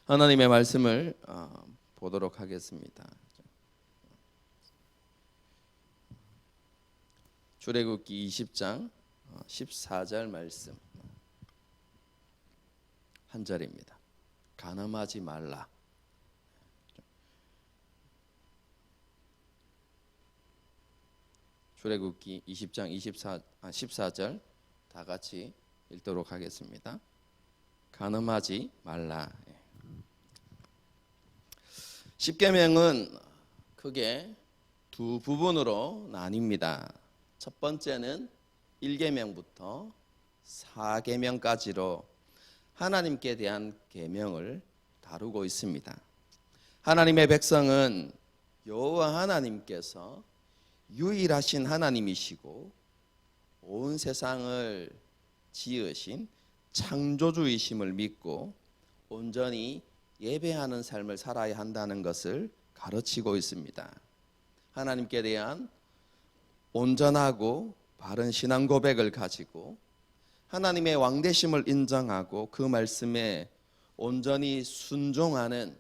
하나님의 말씀을 보도록 하겠습니다. 출애굽기 20장 14절 말씀 한 절입니다. 간음하지 말라. 출애굽기 20장 14절 다 같이 읽도록 하겠습니다. 간음하지 말라. 십계명은 크게 두 부분으로 나뉩니다. 첫 번째는 1계명부터 4계명까지로 하나님께 대한 계명을 다루고 있습니다. 하나님의 백성은 여호와 하나님께서 유일하신 하나님이시고 온 세상을 지으신 창조주이심을 믿고 온전히 예배하는 삶을 살아야 한다는 것을 가르치고 있습니다. 하나님께 대한 온전하고 바른 신앙 고백을 가지고 하나님의 왕되심을 인정하고 그 말씀에 온전히 순종하는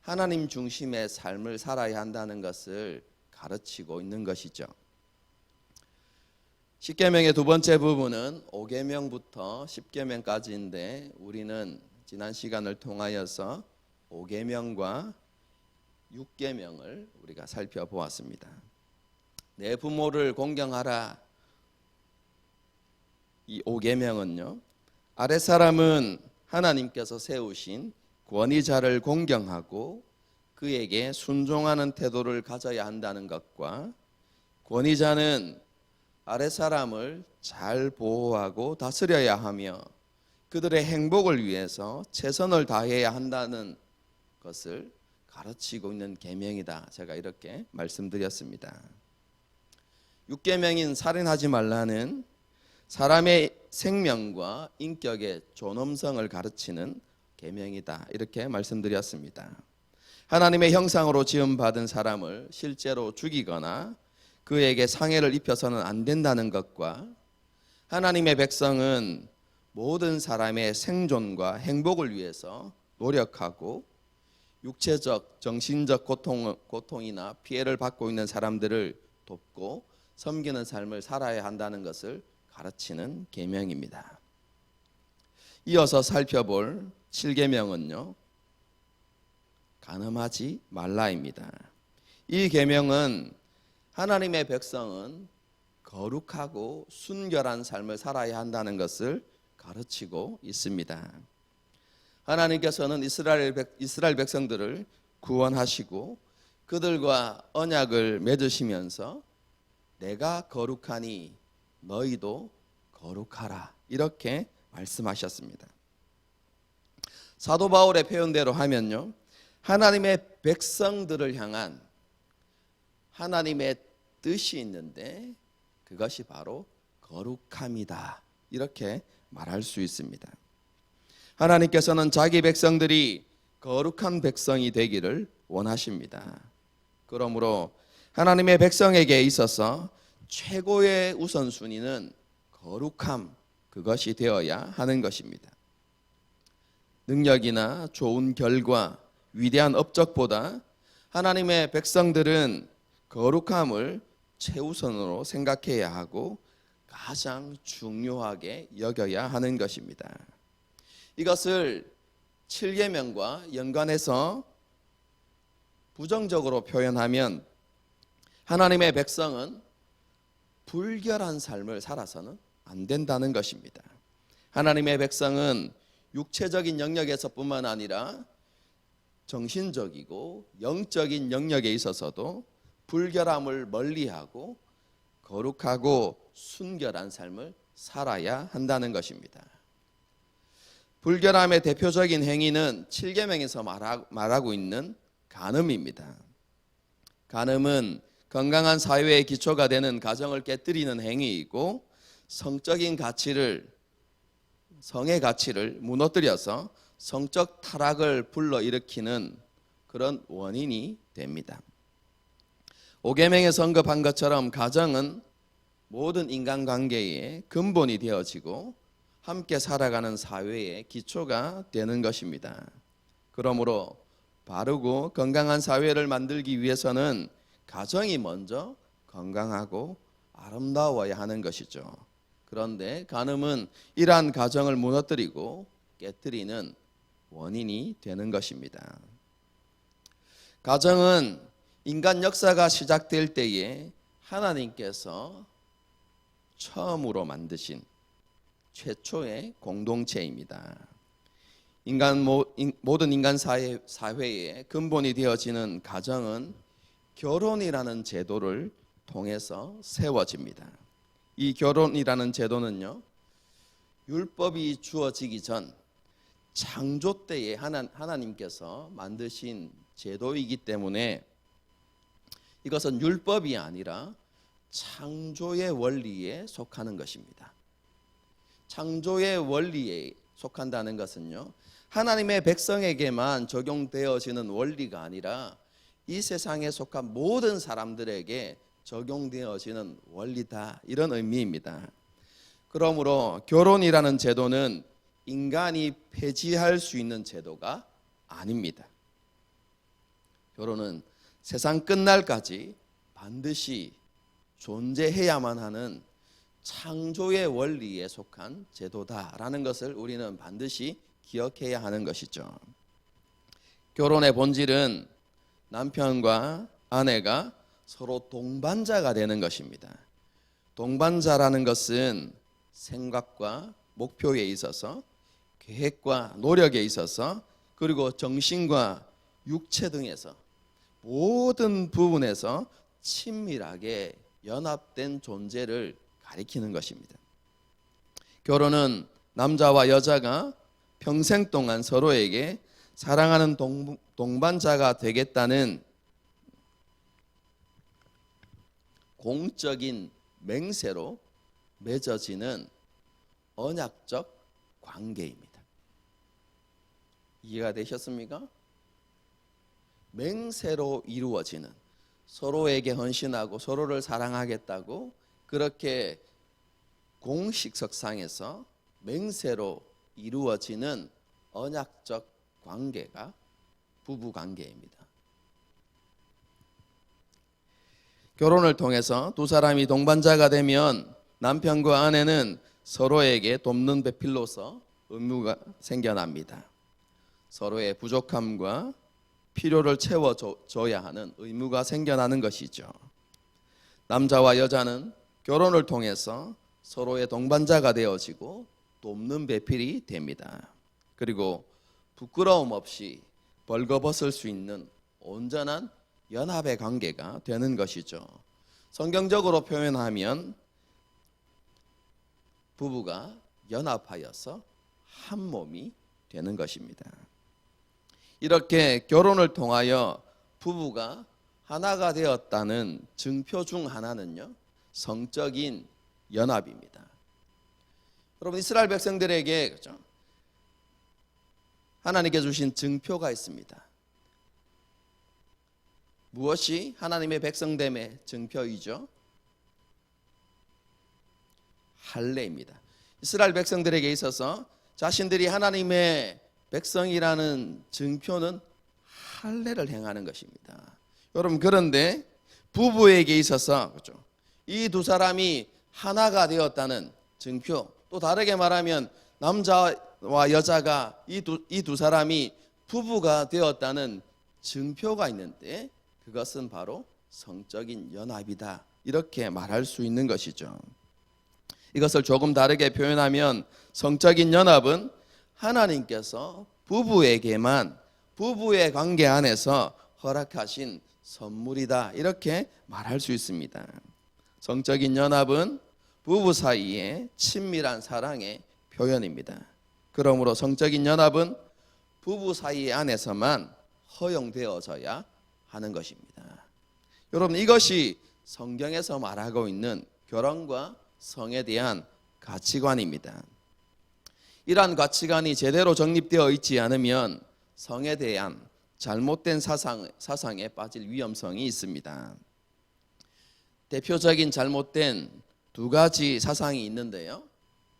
하나님 중심의 삶을 살아야 한다는 것을 가르치고 있는 것이죠. 십계명의 두 번째 부분은 5계명부터 10계명까지인데 우리는 지난 시간을 통하여서 5계명과 6계명을 우리가 살펴보았습니다. 내 부모를 공경하라. 이 5계명은요, 아랫사람은 하나님께서 세우신 권위자를 공경하고 그에게 순종하는 태도를 가져야 한다는 것과 권위자는 아랫사람을 잘 보호하고 다스려야 하며 그들의 행복을 위해서 최선을 다해야 한다는 것을 가르치고 있는 계명이다. 제가 이렇게 말씀드렸습니다. 6계명인 살인하지 말라는 사람의 생명과 인격의 존엄성을 가르치는 계명이다. 이렇게 말씀드렸습니다. 하나님의 형상으로 지음받은 사람을 실제로 죽이거나 그에게 상해를 입혀서는 안 된다는 것과 하나님의 백성은 모든 사람의 생존과 행복을 위해서 노력하고 육체적, 정신적 고통이나 피해를 받고 있는 사람들을 돕고 섬기는 삶을 살아야 한다는 것을 가르치는 계명입니다. 이어서 살펴볼 7계명은요, 간음하지 말라입니다. 이 계명은 하나님의 백성은 거룩하고 순결한 삶을 살아야 한다는 것을 가르치고 있습니다. 하나님께서는 이스라엘 백성들을 구원하시고 그들과 언약을 맺으시면서 내가 거룩하니 너희도 거룩하라 이렇게 말씀하셨습니다. 사도 바울의 표현대로 하면요, 하나님의 백성들을 향한 하나님의 뜻이 있는데 그것이 바로 거룩함이다 이렇게 말할 수 있습니다. 하나님께서는 자기 백성들이 거룩한 백성이 되기를 원하십니다. 그러므로 하나님의 백성에게 있어서 최고의 우선순위는 거룩함, 그것이 되어야 하는 것입니다. 능력이나 좋은 결과, 위대한 업적보다 하나님의 백성들은 거룩함을 최우선으로 생각해야 하고 가장 중요하게 여겨야 하는 것입니다. 이것을 7계명과 연관해서 부정적으로 표현하면 하나님의 백성은 불결한 삶을 살아서는 안 된다는 것입니다. 하나님의 백성은 육체적인 영역에서뿐만 아니라 정신적이고 영적인 영역에 있어서도 불결함을 멀리하고 거룩하고 순결한 삶을 살아야 한다는 것입니다. 불결함의 대표적인 행위는 7계명에서 말하고 있는 간음입니다. 간음은 건강한 사회의 기초가 되는 가정을 깨뜨리는 행위이고 성적인 가치를, 성의 가치를 무너뜨려서 성적 타락을 불러일으키는 그런 원인이 됩니다. 5계명에서 언급한 것처럼 가정은 모든 인간관계의 근본이 되어지고 함께 살아가는 사회의 기초가 되는 것입니다. 그러므로 바르고 건강한 사회를 만들기 위해서는 가정이 먼저 건강하고 아름다워야 하는 것이죠. 그런데 간음은 이러한 가정을 무너뜨리고 깨뜨리는 원인이 되는 것입니다. 가정은 인간 역사가 시작될 때에 하나님께서 처음으로 만드신 최초의 공동체입니다. 모든 인간 사회의 근본이 되어지는 가정은 결혼이라는 제도를 통해서 세워집니다. 이 결혼이라는 제도는요, 율법이 주어지기 전 창조 때에 하나님께서 만드신 제도이기 때문에 이것은 율법이 아니라 창조의 원리에 속하는 것입니다. 창조의 원리에 속한다는 것은요, 하나님의 백성에게만 적용되어지는 원리가 아니라 이 세상에 속한 모든 사람들에게 적용되어지는 원리다, 이런 의미입니다. 그러므로 결혼이라는 제도는 인간이 폐지할 수 있는 제도가 아닙니다. 결혼은 세상 끝날까지 반드시 존재해야만 하는 창조의 원리에 속한 제도다라는 것을 우리는 반드시 기억해야 하는 것이죠. 결혼의 본질은 남편과 아내가 서로 동반자가 되는 것입니다. 동반자라는 것은 생각과 목표에 있어서, 계획과 노력에 있어서, 그리고 정신과 육체 등에서 모든 부분에서 친밀하게 연합된 존재를 가리키는 것입니다. 결혼은 남자와 여자가 평생 동안 서로에게 사랑하는 동반자가 되겠다는 공적인 맹세로 맺어지는 언약적 관계입니다. 이해가 되셨습니까? 맹세로 이루어지는, 서로에게 헌신하고 서로를 사랑하겠다고 그렇게 공식석상에서 맹세로 이루어지는 언약적 관계가 부부 관계입니다. 결혼을 통해서 두 사람이 동반자가 되면 남편과 아내는 서로에게 돕는 배필로서 의무가 생겨납니다. 서로의 부족함과 필요를 채워줘야 하는 의무가 생겨나는 것이죠. 남자와 여자는 결혼을 통해서 서로의 동반자가 되어지고 돕는 배필이 됩니다. 그리고 부끄러움 없이 벌거벗을 수 있는 온전한 연합의 관계가 되는 것이죠. 성경적으로 표현하면 부부가 연합하여서 한 몸이 되는 것입니다. 이렇게 결혼을 통하여 부부가 하나가 되었다는 증표 중 하나는요, 성적인 연합입니다. 여러분, 이스라엘 백성들에게 그렇죠? 하나님께 주신 증표가 있습니다. 무엇이 하나님의 백성됨의 증표이죠? 할례입니다. 이스라엘 백성들에게 있어서 자신들이 하나님의 백성이라는 증표는 할례를 행하는 것입니다. 여러분, 그런데 부부에게 있어서 그렇죠? 이 두 사람이 하나가 되었다는 증표, 또 다르게 말하면 남자와 여자가 이 두 사람이 부부가 되었다는 증표가 있는데 그것은 바로 성적인 연합이다, 이렇게 말할 수 있는 것이죠. 이것을 조금 다르게 표현하면 성적인 연합은 하나님께서 부부에게만 부부의 관계 안에서 허락하신 선물이다, 이렇게 말할 수 있습니다. 성적인 연합은 부부 사이의 친밀한 사랑의 표현입니다. 그러므로 성적인 연합은 부부 사이 안에서만 허용되어져야 하는 것입니다. 여러분, 이것이 성경에서 말하고 있는 결혼과 성에 대한 가치관입니다. 이러한 가치관이 제대로 정립되어 있지 않으면 성에 대한 잘못된 사상에 빠질 위험성이 있습니다. 대표적인 잘못된 두 가지 사상이 있는데요,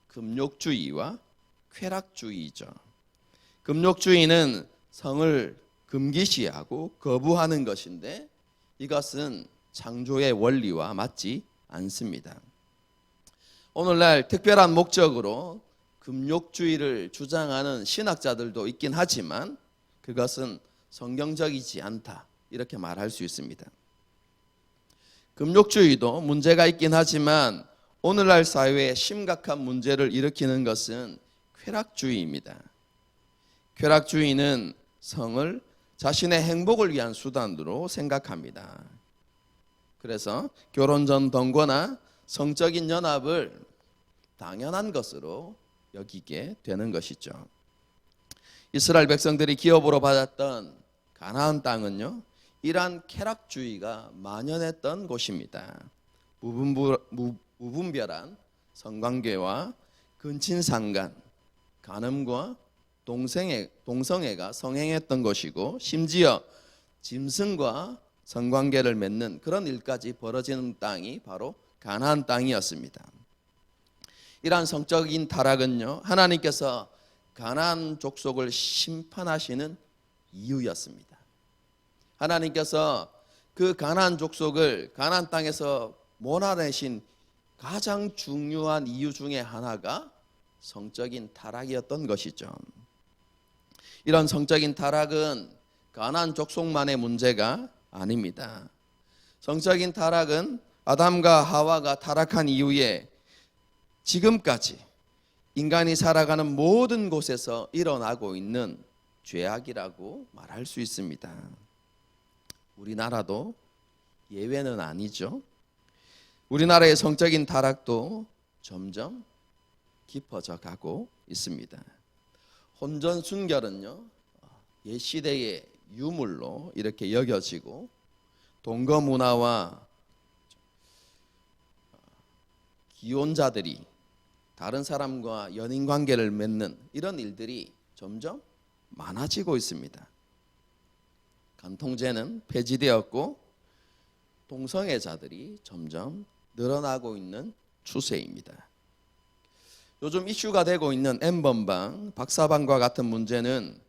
금욕주의와 쾌락주의죠. 금욕주의는 성을 금기시하고 거부하는 것인데 이것은 창조의 원리와 맞지 않습니다. 오늘날 특별한 목적으로 금욕주의를 주장하는 신학자들도 있긴 하지만 그것은 성경적이지 않다 이렇게 말할 수 있습니다. 금욕주의도 문제가 있긴 하지만 오늘날 사회에 심각한 문제를 일으키는 것은 쾌락주의입니다. 쾌락주의는 성을 자신의 행복을 위한 수단으로 생각합니다. 그래서 결혼 전 동거나 성적인 연합을 당연한 것으로 여기게 되는 것이죠. 이스라엘 백성들이 기업으로 받았던 가나안 땅은요, 이러한 쾌락주의가 만연했던 곳입니다. 무분별한 성관계와 근친상간, 간음과 동성애가 성행했던 것이고 심지어 짐승과 성관계를 맺는 그런 일까지 벌어지는 땅이 바로 가나안 땅이었습니다. 이러한 성적인 타락은요, 하나님께서 가나안 족속을 심판하시는 이유였습니다. 하나님께서 그 가나안 족속을 가나안 땅에서 몰아내신 가장 중요한 이유 중에 하나가 성적인 타락이었던 것이죠. 이런 성적인 타락은 가나안 족속만의 문제가 아닙니다. 성적인 타락은 아담과 하와가 타락한 이후에 지금까지 인간이 살아가는 모든 곳에서 일어나고 있는 죄악이라고 말할 수 있습니다. 우리나라도 예외는 아니죠. 우리나라의 성적인 타락도 점점 깊어져 가고 있습니다. 혼전 순결은요, 옛 시대의 유물로 이렇게 여겨지고 동거 문화와 기혼자들이 다른 사람과 연인 관계를 맺는 이런 일들이 점점 많아지고 있습니다. 간통죄는 폐지되었고 동성애자들이 점점 늘어나고 있는 추세입니다. 요즘 이슈가 되고 있는 N번방, 박사방과 같은 문제는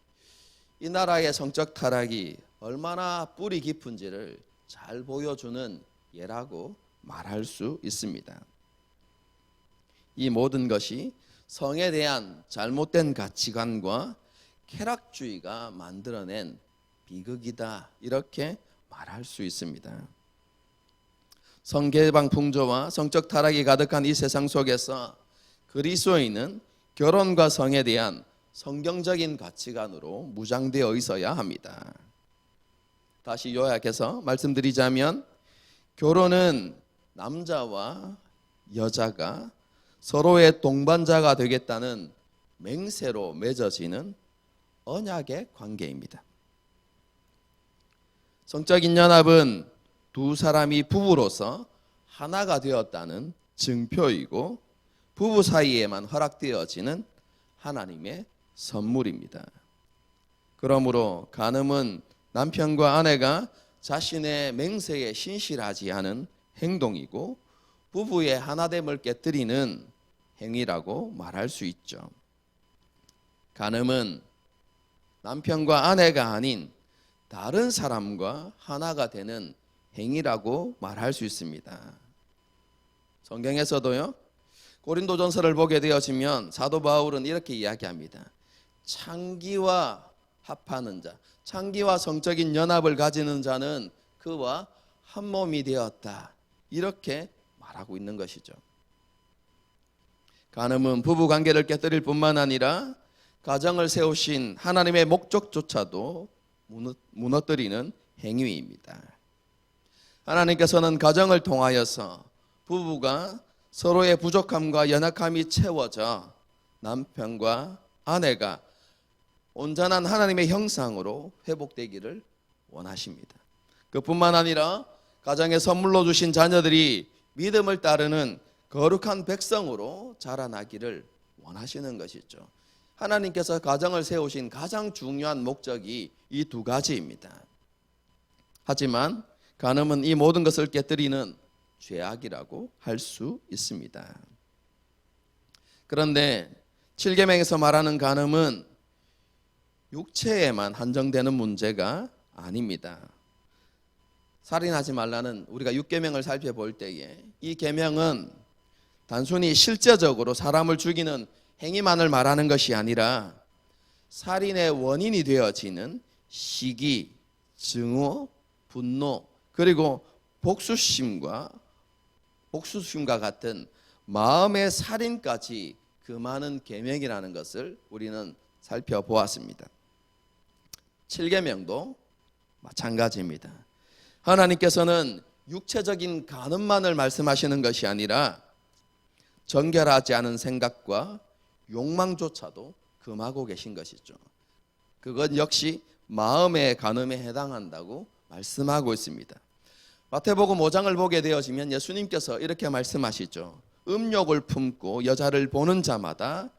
이 나라의 성적 타락이 얼마나 뿌리 깊은지를 잘 보여주는 예라고 말할 수 있습니다. 이 모든 것이 성에 대한 잘못된 가치관과 쾌락주의가 만들어낸 비극이다 이렇게 말할 수 있습니다. 성개방 풍조와 성적 타락이 가득한 이 세상 속에서 그리스도인은 결혼과 성에 대한 성경적인 가치관으로 무장되어 있어야 합니다. 다시 요약해서 말씀드리자면 결혼은 남자와 여자가 서로의 동반자가 되겠다는 맹세로 맺어지는 언약의 관계입니다. 성적인 연합은 두 사람이 부부로서 하나가 되었다는 증표이고 부부 사이에만 허락되어지는 하나님의 선물입니다. 그러므로 간음은 남편과 아내가 자신의 맹세에 신실하지 않은 행동이고 부부의 하나됨을 깨뜨리는 행위라고 말할 수 있죠. 간음은 남편과 아내가 아닌 다른 사람과 하나가 되는 행위라고 말할 수 있습니다. 성경에서도요, 고린도전서를 보게 되어지면 사도 바울은 이렇게 이야기합니다. 창기와 합하는 자, 창기와 성적인 연합을 가지는 자는 그와 한 몸이 되었다. 이렇게 말하고 있는 것이죠. 간음은 부부 관계를 깨뜨릴 뿐만 아니라 가정을 세우신 하나님의 목적조차도 무너뜨리는 행위입니다. 하나님께서는 가정을 통하여서 부부가 서로의 부족함과 연약함이 채워져 남편과 아내가 온전한 하나님의 형상으로 회복되기를 원하십니다. 그뿐만 아니라 가정에 선물로 주신 자녀들이 믿음을 따르는 거룩한 백성으로 자라나기를 원하시는 것이죠. 하나님께서 가정을 세우신 가장 중요한 목적이 이 두 가지입니다. 하지만 간음은 이 모든 것을 깨뜨리는 죄악이라고 할 수 있습니다. 그런데 7계명에서 말하는 간음은 육체에만 한정되는 문제가 아닙니다. 살인하지 말라는 우리가 6계명을 살펴볼 때에 이 계명은 단순히 실제적으로 사람을 죽이는 행위만을 말하는 것이 아니라 살인의 원인이 되어지는 시기, 증오, 분노, 그리고 복수심과 같은 마음의 살인까지 금하는 계명이라는 것을 우리는 살펴보았습니다. 7계명도 마찬가지입니다. 하나님께서는 육체적인 간음만을 말씀하시는 것이 아니라 정결하지 않은 생각과 욕망조차도 금하고 계신 것이죠. 그것 역시 마음의 간음에 해당한다고 말씀하고 있습니다. 마태복음 5장을 보게 되어지면 예수님께서 이렇게 말씀하시죠. 음욕을 품고 여자를 보는 자마다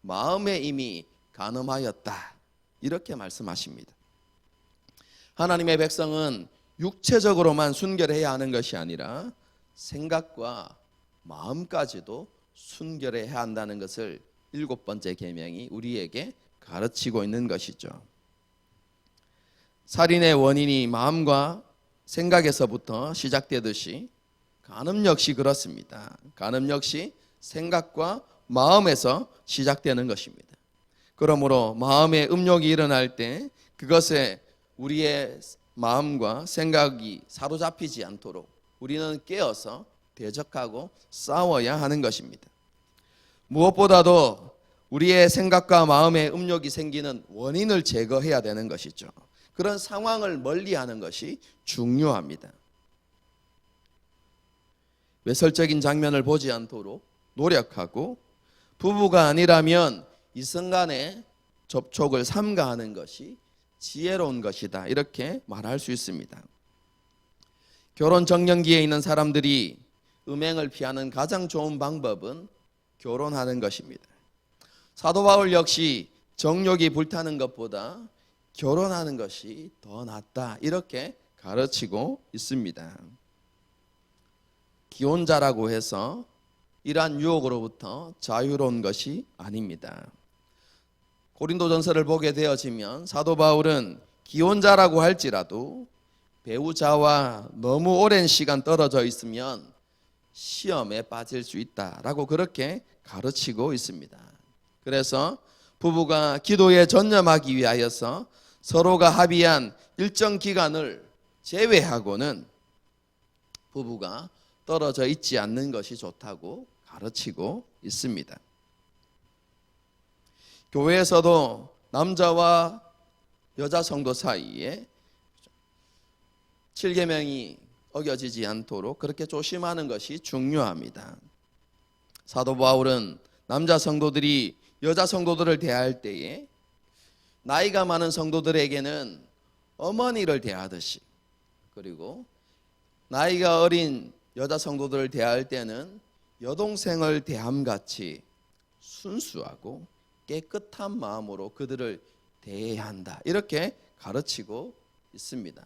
마음에 이미 간음하였다. 이렇게 말씀하십니다. 하나님의 백성은 육체적으로만 순결해야 하는 것이 아니라 생각과 마음까지도 순결해야 한다는 것을 7번째 계명이 우리에게 가르치고 있는 것이죠. 살인의 원인이 마음과 생각에서부터 시작되듯이 간음 역시 그렇습니다. 간음 역시 생각과 마음에서 시작되는 것입니다. 그러므로 마음의 음욕이 일어날 때 그것에 우리의 마음과 생각이 사로잡히지 않도록 우리는 깨어서 대적하고 싸워야 하는 것입니다. 무엇보다도 우리의 생각과 마음의 음욕이 생기는 원인을 제거해야 되는 것이죠. 그런 상황을 멀리하는 것이 중요합니다. 외설적인 장면을 보지 않도록 노력하고 부부가 아니라면 이성간의 접촉을 삼가하는 것이 지혜로운 것이다. 이렇게 말할 수 있습니다. 결혼 정년기에 있는 사람들이 음행을 피하는 가장 좋은 방법은 결혼하는 것입니다. 사도 바울 역시 정욕이 불타는 것보다 결혼하는 것이 더 낫다. 이렇게 가르치고 있습니다. 기혼자라고 해서 이러한 유혹으로부터 자유로운 것이 아닙니다. 고린도전서를 보게 되어지면 사도 바울은 기혼자라고 할지라도 배우자와 너무 오랜 시간 떨어져 있으면 시험에 빠질 수 있다라고 그렇게 가르치고 있습니다. 그래서 부부가 기도에 전념하기 위하여서 서로가 합의한 일정 기간을 제외하고는 부부가 떨어져 있지 않는 것이 좋다고 가르치고 있습니다. 교회에서도 남자와 여자 성도 사이에 7계명이 어겨지지 않도록 그렇게 조심하는 것이 중요합니다. 사도 바울은 남자 성도들이 여자 성도들을 대할 때에 나이가 많은 성도들에게는 어머니를 대하듯이, 그리고 나이가 어린 여자 성도들을 대할 때는 여동생을 대함같이 순수하고 깨끗한 마음으로 그들을 대해야 한다. 이렇게 가르치고 있습니다.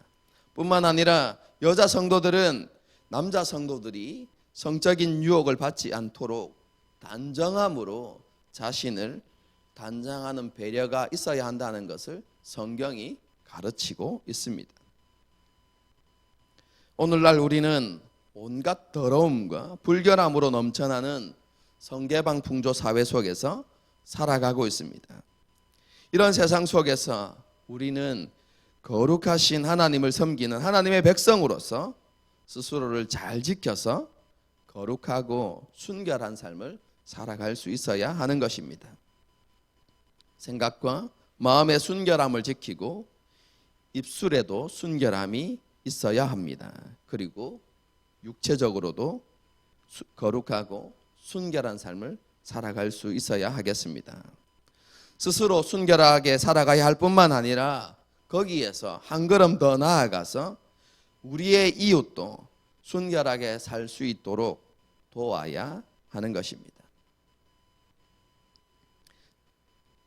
뿐만 아니라 여자 성도들은 남자 성도들이 성적인 유혹을 받지 않도록 단정함으로 자신을 단장하는 배려가 있어야 한다는 것을 성경이 가르치고 있습니다. 오늘날 우리는 온갖 더러움과 불결함으로 넘쳐나는 성개방 풍조 사회 속에서 살아가고 있습니다. 이런 세상 속에서 우리는 거룩하신 하나님을 섬기는 하나님의 백성으로서 스스로를 잘 지켜서 거룩하고 순결한 삶을 살아갈 수 있어야 하는 것입니다. 생각과 마음의 순결함을 지키고 입술에도 순결함이 있어야 합니다. 그리고 육체적으로도 거룩하고 순결한 삶을 살아갈 수 있어야 하겠습니다. 스스로 순결하게 살아가야 할 뿐만 아니라 거기에서 한 걸음 더 나아가서 우리의 이웃도 순결하게 살 수 있도록 도와야 하는 것입니다.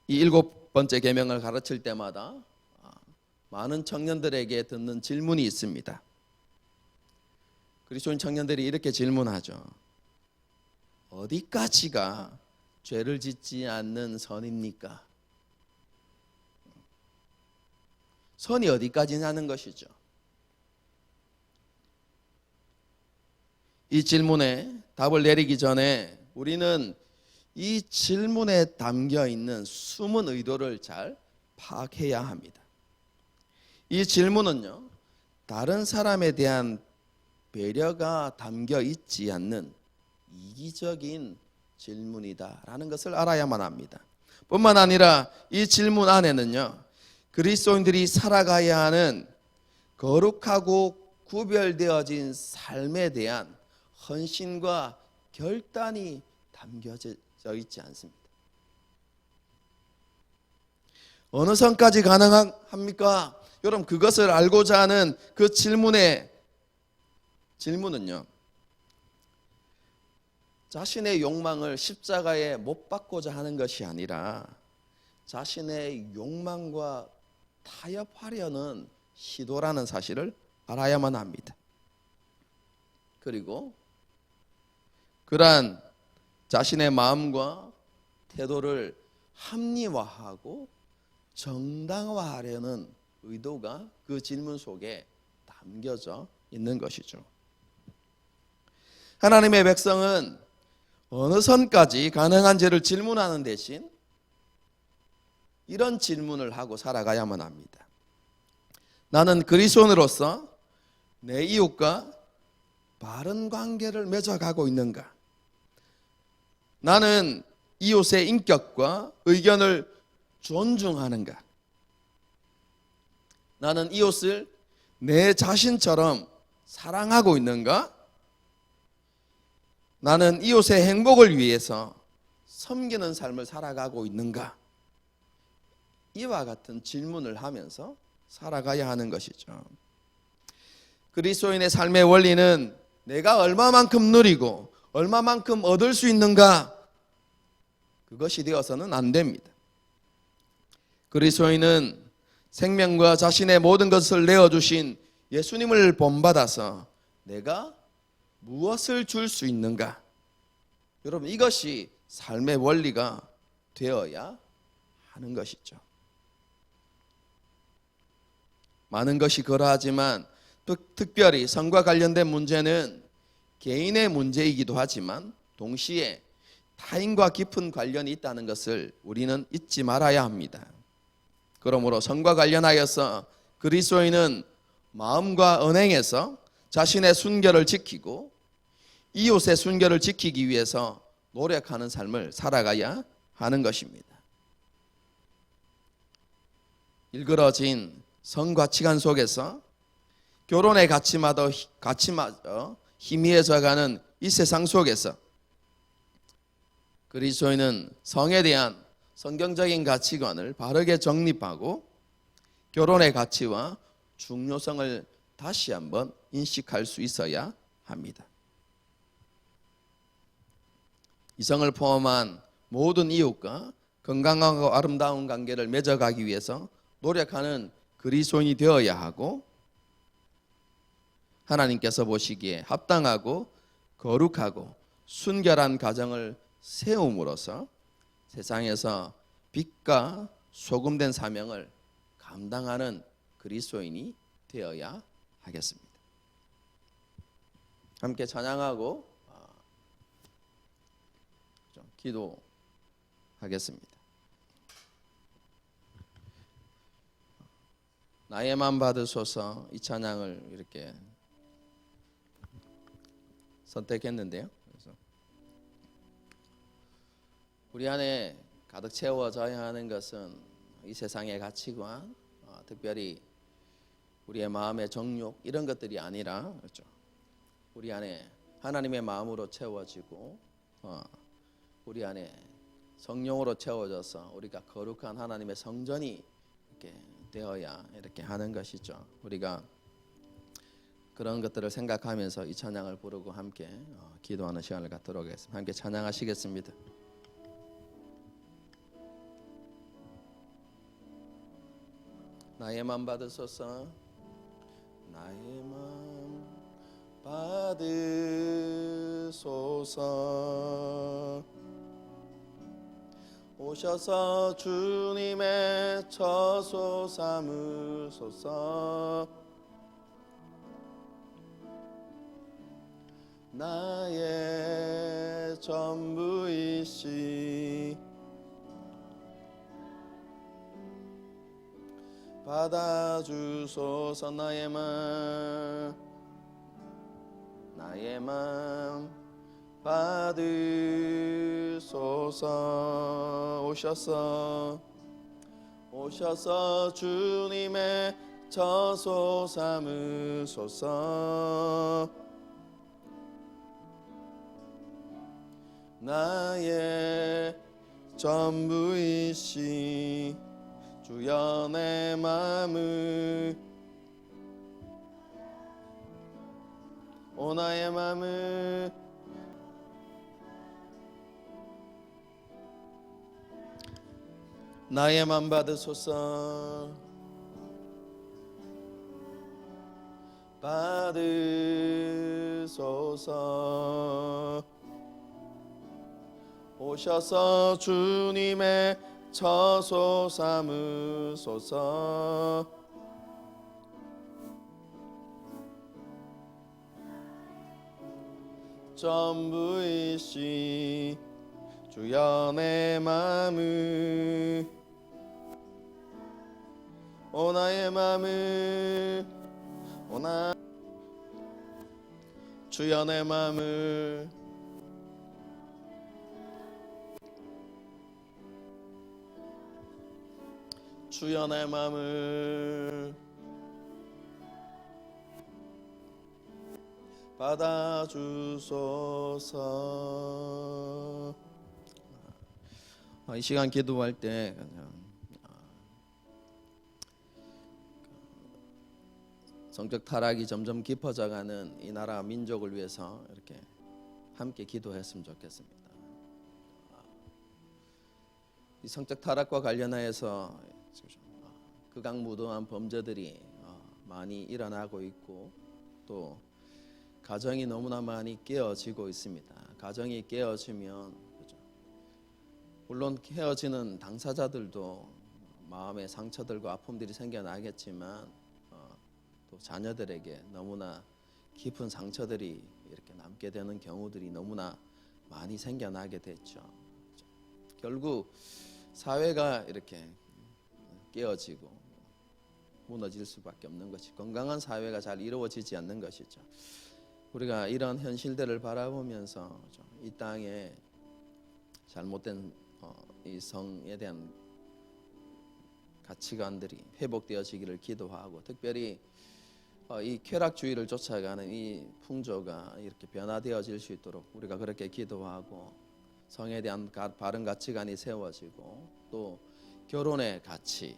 이 7번째 계명을 가르칠 때마다 많은 청년들에게 듣는 질문이 있습니다. 그리스도인 청년들이 이렇게 질문하죠. 어디까지가 죄를 짓지 않는 선입니까? 선이 어디까지냐는 것이죠. 이 질문에 답을 내리기 전에 우리는 이 질문에 담겨 있는 숨은 의도를 잘 파악해야 합니다. 이 질문은요, 다른 사람에 대한 배려가 담겨 있지 않는 이기적인 질문이다라는 것을 알아야만 합니다. 뿐만 아니라 이 질문 안에는요, 그리스도인들이 살아가야 하는 거룩하고 구별되어진 삶에 대한 헌신과 결단이 담겨져 있지 않습니다. 어느 선까지 가능합니까? 여러분, 그것을 알고자 하는 그 질문은요, 자신의 욕망을 십자가에 못 박고자 하는 것이 아니라 자신의 욕망과 타협하려는 시도라는 사실을 알아야만 합니다. 그리고 그러한 자신의 마음과 태도를 합리화하고 정당화하려는 의도가 그 질문 속에 담겨져 있는 것이죠. 하나님의 백성은 어느 선까지 가능한지를 질문하는 대신 이런 질문을 하고 살아가야만 합니다. 나는 그리스도인으로서 내 이웃과 바른 관계를 맺어가고 있는가? 나는 이웃의 인격과 의견을 존중하는가? 나는 이웃을 내 자신처럼 사랑하고 있는가? 나는 이웃의 행복을 위해서 섬기는 삶을 살아가고 있는가? 이와 같은 질문을 하면서 살아가야 하는 것이죠. 그리스도인의 삶의 원리는 내가 얼마만큼 누리고 얼마만큼 얻을 수 있는가? 그것이 되어서는 안 됩니다. 그리스도인은 생명과 자신의 모든 것을 내어주신 예수님을 본받아서 내가 무엇을 줄 수 있는가? 여러분, 이것이 삶의 원리가 되어야 하는 것이죠. 많은 것이 그러하지만 또 특별히 성과 관련된 문제는 개인의 문제이기도 하지만 동시에 타인과 깊은 관련이 있다는 것을 우리는 잊지 말아야 합니다. 그러므로 성과 관련하여서 그리스도인은 마음과 언행에서 자신의 순결을 지키고 이웃의 순결을 지키기 위해서 노력하는 삶을 살아가야 하는 것입니다. 일그러진 성가치관 속에서 결혼의 가치마저 희미해져가는 이 세상 속에서 그리스도인은 성에 대한 성경적인 가치관을 바르게 정립하고 결혼의 가치와 중요성을 다시 한번 인식할 수 있어야 합니다. 이성을 포함한 모든 이웃과 건강하고 아름다운 관계를 맺어가기 위해서 노력하는 그리스도인이 되어야 하고 하나님께서 보시기에 합당하고 거룩하고 순결한 가정을 세움으로써 세상에서 빛과 소금된 사명을 감당하는 그리스도인이 되어야 하겠습니다. 함께 찬양하고 기도하겠습니다. 나의 맘 받으소서, 이 찬양을 이렇게 선택했는데요. 그래서 우리 안에 가득 채워져야 하는 것은 이 세상의 가치관, 특별히 우리의 마음의 정욕 이런 것들이 아니라 그렇죠. 우리 안에 하나님의 마음으로 채워지고 우리 안에 성령으로 채워져서 우리가 거룩한 하나님의 성전이 이렇게 되어야 이렇게 하는 것이죠. 우리가 그런 것들을 생각하면서 이 찬양을 부르고 함께 기도하는 시간을 갖도록 하겠습니다. 함께 찬양하시겠습니다. 나의 맘 받으소서, 나의 맘 받으소서, 오셔서 주님의 처소 삼으소서. 나의 전부이시 받아주소서. 나의 맘 받으소서. 오셔서 주님의 처소 삼으소서. 나의 전부이시 주여 내 맘을 나의 맘을 나의 맘 받으소서. 받으소서. 오셔서 주님의 처소 삼으소서. 전부이시 주여 내 맘을 나의 맘을 주여 내 맘을 주여 내 맘을 받아주소서. 이 시간 기도할 때 성적 타락이 점점 깊어져가는 이 나라 민족을 위해서 이렇게 함께 기도했으면 좋겠습니다. 이 성적 타락과 관련하여서 극악무도한 범죄들이 많이 일어나고 있고 또 가정이 너무나 많이 깨어지고 있습니다. 가정이 깨어지면 물론 헤어지는 당사자들도 마음의 상처들과 아픔들이 생겨나겠지만 또 자녀들에게 너무나 깊은 상처들이 이렇게 남게 되는 경우들이 너무나 많이 생겨나게 됐죠. 결국 사회가 이렇게 깨어지고 무너질 수밖에 없는 것이 건강한 사회가 잘 이루어지지 않는 것이죠. 우리가 이런 현실들을 바라보면서 이 땅에 잘못된 이 성에 대한 가치관들이 회복되어지기를 기도하고 특별히 이 쾌락주의를 쫓아가는 이 풍조가 이렇게 변화되어질 수 있도록 우리가 그렇게 기도하고 성에 대한 바른 가치관이 세워지고 또 결혼의 가치가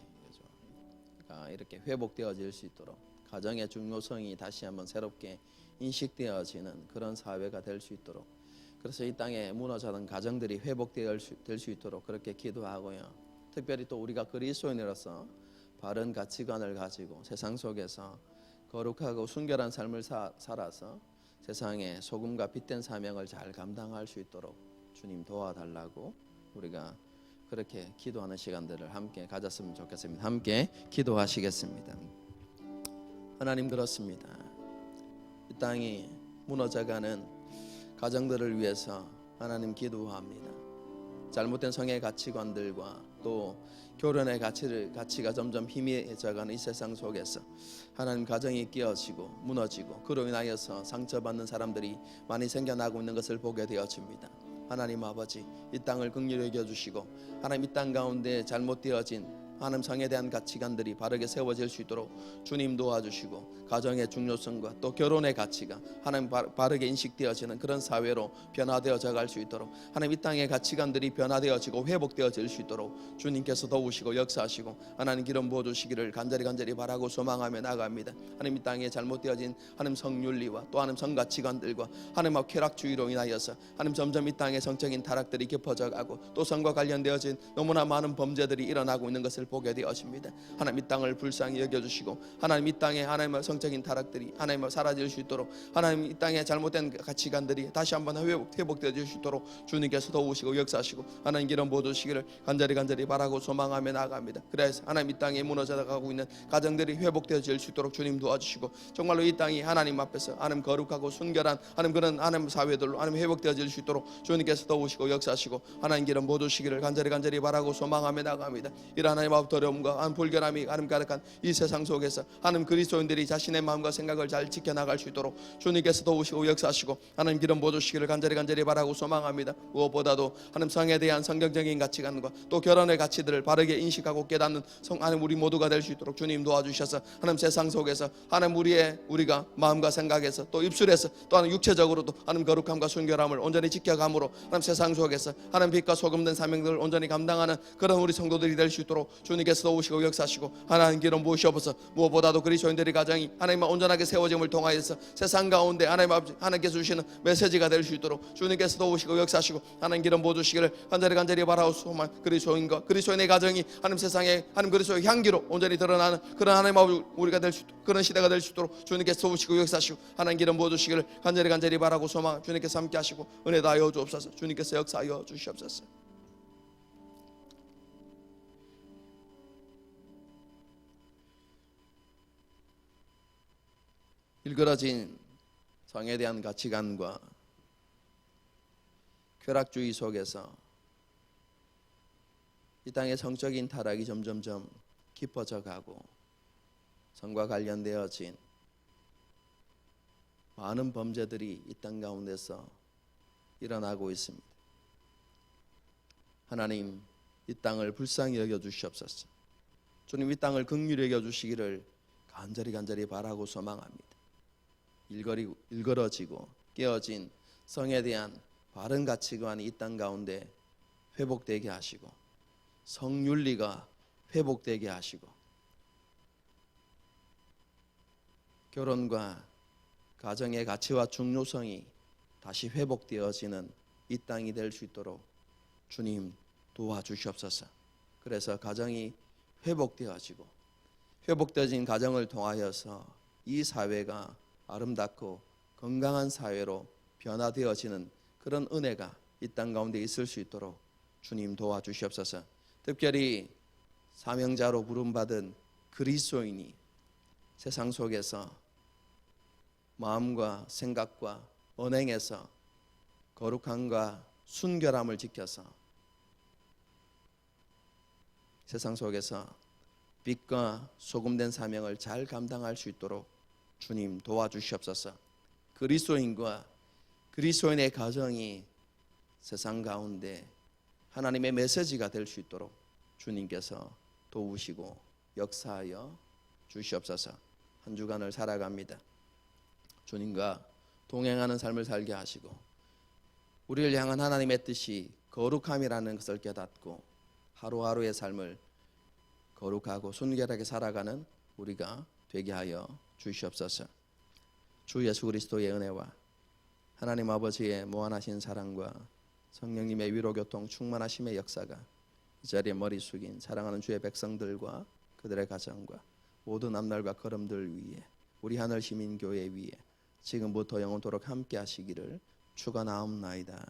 이렇게 회복되어질 수 있도록 가정의 중요성이 다시 한번 새롭게 인식되어지는 그런 사회가 될 수 있도록 그래서 이 땅에 무너졌던 가정들이 회복될 수 있도록 그렇게 기도하고요. 특별히 또 우리가 그리스도인으로서 바른 가치관을 가지고 세상 속에서 거룩하고 순결한 삶을 살아서 세상에 소금과 빛된 사명을 잘 감당할 수 있도록 주님 도와달라고 우리가 그렇게 기도하는 시간들을 함께 가졌으면 좋겠습니다. 함께 기도하시겠습니다. 하나님, 그렇습니다. 이 땅이 무너져가는 가정들을 위해서 하나님 기도합니다. 잘못된 성의 가치관들과 또 결혼의 가치가 점점 희미해져가는 이 세상 속에서 하나님 가정이 깨어지고 무너지고 그로 인하여서 상처받는 사람들이 많이 생겨나고 있는 것을 보게 되어집니다. 하나님 아버지, 이 땅을 긍휼히 여겨주시고 하나님 이 땅 가운데 잘못되어진 하나님 성에 대한 가치관들이 바르게 세워질 수 있도록 주님 도와주시고 가정의 중요성과 또 결혼의 가치가 하나님 바르게 인식되어지는 그런 사회로 변화되어져 갈 수 있도록 하나님 이 땅의 가치관들이 변화되어지고 회복되어질 수 있도록 주님께서 도우시고 역사하시고 하나님 기름 부어주시기를 간절히 바라고 소망하며 나아갑니다. 하나님 이 땅에 잘못되어진 하나님 성윤리와 또 하나님 성가치관들과 하나님 쾌락주의로 인하여서 하나님 점점 이 땅의 성적인 타락들이 깊어져 가고 또 성과 관련되어진 너무나 많은 범죄들이 일어나고 있는 것을 보게 되었습니다. 하나님 이 땅을 불쌍히 여겨주시고 하나님 이 땅에 하나님의 성적인 타락들이 하나님의 사라질 수 있도록 하나님 이 땅에 잘못된 가치관들이 다시 한번 회복되어 수 있도록 주님께서 도우시고 역사하시고 하나님 이런 모든 시기를 간절히 바라고 소망하며 나아갑니다. 그래서 하나님 이 땅에 무너져가고 있는 가정들이 회복되어질 수 있도록 주님 도와주시고 정말로 이 땅이 하나님 앞에서 하나님 거룩하고 순결한 하나님 그런 하나님 사회들로 하나님 회복되어질 수 있도록 주님께서 도우시고 역사하시고 하나님 이런 모든 시기를 간절히 바라고 소망하며 나아갑니다. 이런 하나님 앞 어려움과 하나님 불결함이 하나님 가득한 이 세상 속에서 하나님 그리스도인들이 자신의 마음과 생각을 잘 지켜나갈 수 있도록 주님께서 도우시고 역사하시고 하나님 이런 모든 시기를 간절히 바라고 소망합니다. 무엇보다도 하나님 성에 대한 성경적인 가치관과 또 결혼의 가치들을 바르게 인식하고 깨닫는 하나님 우리 모두가 될 수 있도록 주님 도와주셔서 하나님 세상 속에서 하나님 우리가 마음과 생각에서 또 입술에서 또 하나님 육체적으로도 하나님 거룩함과 순결함을 온전히 지켜감으로 하나님 세상 속에서 하나님 빛과 소금된 사명들을 온전히 감당하는 그런 우리 성도들이 될 수 있도록 주님께서 도우시고 역사하시고 하나님 길은 무엇이옵소서. 무엇보다도 그리스도인들의 가정이 하나님만 온전하게 세워짐을 통하여서 세상 가운데 하나님께서 주시는 메시지가 될 수 있도록 주님께서 도우시고 역사하시고 하나님 길은 모두 시기를 간절히 바라고 소망 그리스도인과 그리스도인의 가정이 하나님 세상에 하나님 그리스도의 향기로 온전히 드러나는 그런 하나님 우리가 될 수 있도록 그런 시대가 될 수 있도록 주님께서 도우시고 역사하시고 하나님 길은 모두 시기를 간절히 바라고 소망 주님께서 함께 하시고 은혜 다하여 주옵소서. 주님께서 역사하여 주시옵소서. 일그러진 성에 대한 가치관과 쾌락주의 속에서 이 땅의 성적인 타락이 점점점 깊어져 가고 성과 관련되어진 많은 범죄들이 이 땅 가운데서 일어나고 있습니다. 하나님 이 땅을 불쌍히 여겨주시옵소서. 주님 이 땅을 긍휼히 여겨주시기를 간절히 바라고 소망합니다. 일그러지고 깨어진 성에 대한 바른 가치관이 이 땅 가운데 회복되게 하시고 성윤리가 회복되게 하시고 결혼과 가정의 가치와 중요성이 다시 회복되어지는 이 땅이 될 수 있도록 주님 도와주시옵소서. 그래서 가정이 회복되어지고 회복되어진 가정을 통하여서 이 사회가 아름답고 건강한 사회로 변화되어지는 그런 은혜가 이 땅 가운데 있을 수 있도록 주님 도와주시옵소서. 특별히 사명자로 부름받은 그리스도인이 세상 속에서 마음과 생각과 언행에서 거룩함과 순결함을 지켜서 세상 속에서 빛과 소금된 사명을 잘 감당할 수 있도록 주님 도와주시옵소서. 그리스도인과 그리스도인의 가정이 세상 가운데 하나님의 메시지가 될 수 있도록 주님께서 도우시고 역사하여 주시옵소서. 한 주간을 살아갑니다. 주님과 동행하는 삶을 살게 하시고 우리를 향한 하나님의 뜻이 거룩함이라는 것을 깨닫고 하루하루의 삶을 거룩하고 순결하게 살아가는 우리가 되게 하여 주시옵소서. 주 예수 그리스도의 은혜와 하나님 아버지의 무한하신 사랑과 성령님의 위로교통 충만하심의 역사가 이 자리에 머리 숙인 사랑하는 주의 백성들과 그들의 가정과 모든 앞날과 걸음들 위에 우리 하늘 시민교회 위에 지금부터 영원토록 함께 하시기를 축원하옵나이다.